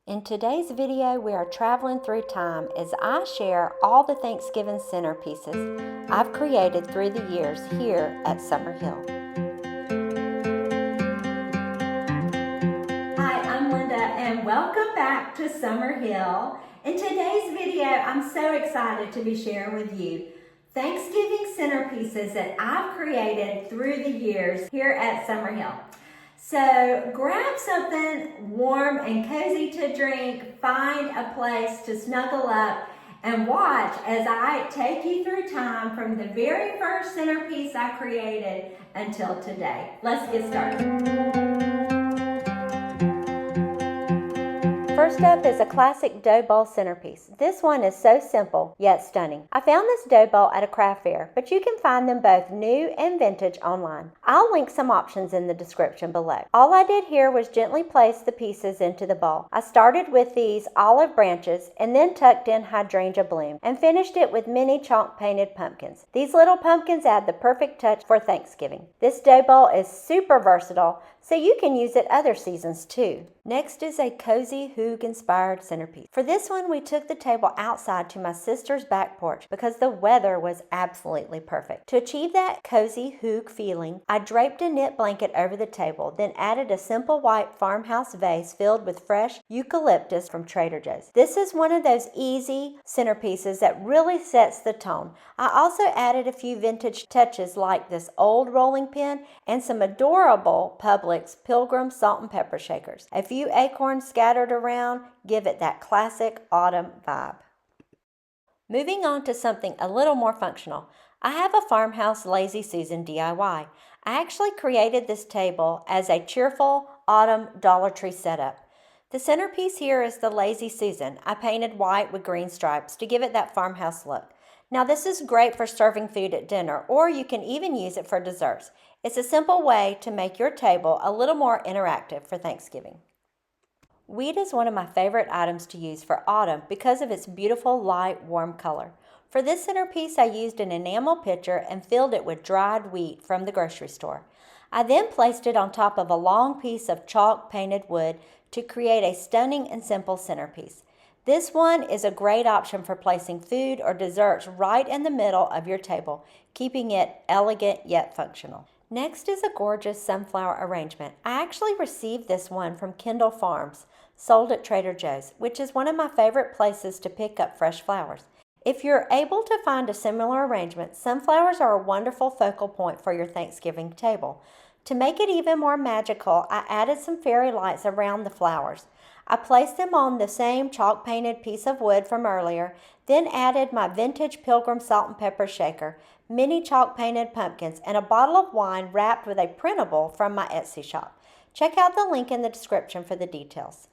In today's video, we are traveling through time as I share all the Thanksgiving centerpieces I've created through the years here at Summerhill. Hi, I'm Linda and welcome back to Summerhill. In today's video, I'm so excited to be sharing with you Thanksgiving centerpieces that I've created through the years here at Summerhill. So grab something warm and cozy to drink, find a place to snuggle up, and watch as I take you through time from the very first centerpiece I created until today. Let's get started. First up is a classic Doughball centerpiece. This one is so simple, yet stunning. I found this Doughball at a craft fair, but you can find them both new and vintage online. I'll link some options in the description below. All I did here was gently place the pieces into the bowl. I started with these olive branches and then tucked in hydrangea bloom and finished it with mini chalk painted pumpkins. These little pumpkins add the perfect touch for Thanksgiving. This Doughball is super versatile, so you can use it other seasons too. Next is a cozy Hygge-inspired centerpiece. For this one, we took the table outside to my sister's back porch because the weather was absolutely perfect. To achieve that cozy Hygge feeling, I draped a knit blanket over the table, then added a simple white farmhouse vase filled with fresh eucalyptus from Trader Joe's. This is one of those easy centerpieces that really sets the tone. I also added a few vintage touches like this old rolling pin and some adorable Publix Pilgrim salt and pepper shakers. A few acorns scattered around give it that classic autumn vibe. Moving on to something a little more functional, I have a Farmhouse Lazy Susan DIY. I actually created this table as a cheerful autumn Dollar Tree setup. The centerpiece here is the Lazy Susan. I painted white with green stripes to give it that farmhouse look. Now this is great for serving food at dinner, or you can even use it for desserts. It's a simple way to make your table a little more interactive for Thanksgiving. Wheat is one of my favorite items to use for autumn because of its beautiful light warm color. For this centerpiece I used an enamel pitcher and filled it with dried wheat from the grocery store. I then placed it on top of a long piece of chalk painted wood to create a stunning and simple centerpiece. This one is a great option for placing food or desserts right in the middle of your table, keeping it elegant yet functional. Next is a gorgeous sunflower arrangement. I actually received this one from Kendall Farms, sold at Trader Joe's, which is one of my favorite places to pick up fresh flowers. If you're able to find a similar arrangement, sunflowers are a wonderful focal point for your Thanksgiving table. To make it even more magical, I added some fairy lights around the flowers. I placed them on the same chalk painted piece of wood from earlier, then added my vintage Pilgrim salt and pepper shaker, mini chalk painted pumpkins, and a bottle of wine wrapped with a printable from my Etsy shop. Check out the link in the description for the details.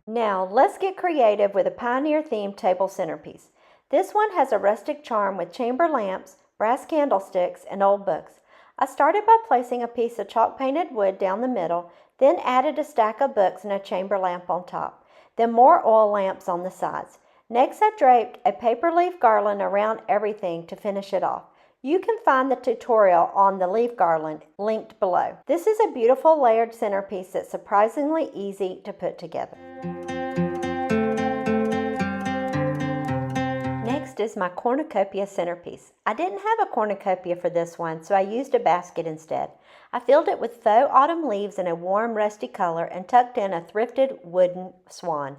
Now let's get creative with a pioneer themed table centerpiece. This one has a rustic charm with chamber lamps, brass candlesticks, and old books. I started by placing a piece of chalk painted wood down the middle, then added a stack of books and a chamber lamp on top, then more oil lamps on the sides. Next I draped a paper leaf garland around everything to finish it off. You can find the tutorial on the leaf garland linked below. This is a beautiful layered centerpiece that's surprisingly easy to put together. Next is my Cornucopia centerpiece. I didn't have a cornucopia for this one, so I used a basket instead. I filled it with faux autumn leaves in a warm rusty color and tucked in a thrifted wooden swan.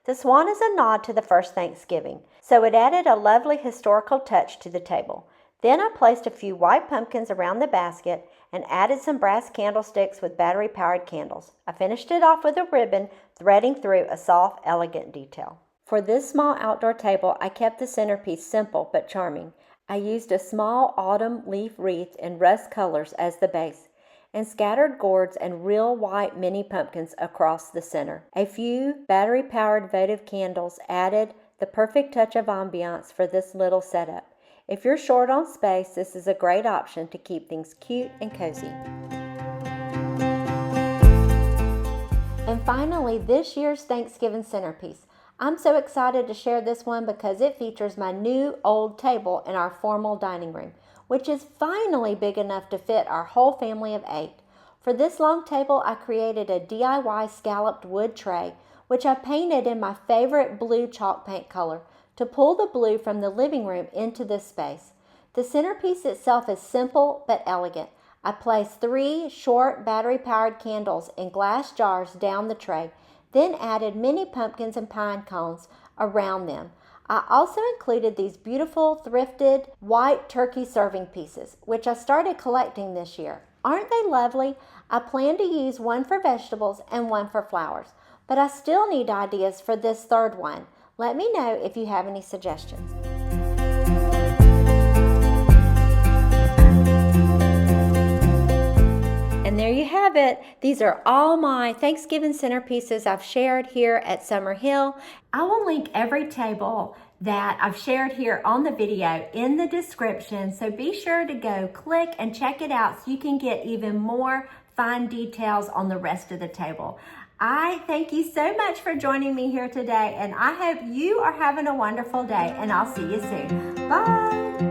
The swan is a nod to the first Thanksgiving, so it added a lovely historical touch to the table. Then I placed a few white pumpkins around the basket and added some brass candlesticks with battery-powered candles. I finished it off with a ribbon threading through a soft, elegant detail. For this small outdoor table, I kept the centerpiece simple but charming. I used a small autumn leaf wreath in rust colors as the base, and scattered gourds and real white mini pumpkins across the center. A few battery-powered votive candles added the perfect touch of ambiance for this little setup. If you're short on space, this is a great option to keep things cute and cozy. And finally, this year's Thanksgiving centerpiece. I'm so excited to share this one because it features my new old table in our formal dining room, which is finally big enough to fit our whole family of 8. For this long table, I created a DIY scalloped wood tray which I painted in my favorite blue chalk paint color to pull the blue from the living room into this space. The centerpiece itself is simple but elegant. I placed 3 short battery-powered candles in glass jars down the tray, then added mini pumpkins and pine cones around them. I also included these beautiful thrifted white turkey serving pieces, which I started collecting this year. Aren't they lovely? I plan to use one for vegetables and one for flowers, but I still need ideas for this third one. Let me know if you have any suggestions. And there you have it. These are all my Thanksgiving centerpieces I've shared here at Summerhill. I will link every table that I've shared here on the video in the description, so be sure to go click and check it out so you can get even more fine details on the rest of the table. I thank you so much for joining me here today, and I hope you are having a wonderful day, and I'll see you soon. Bye.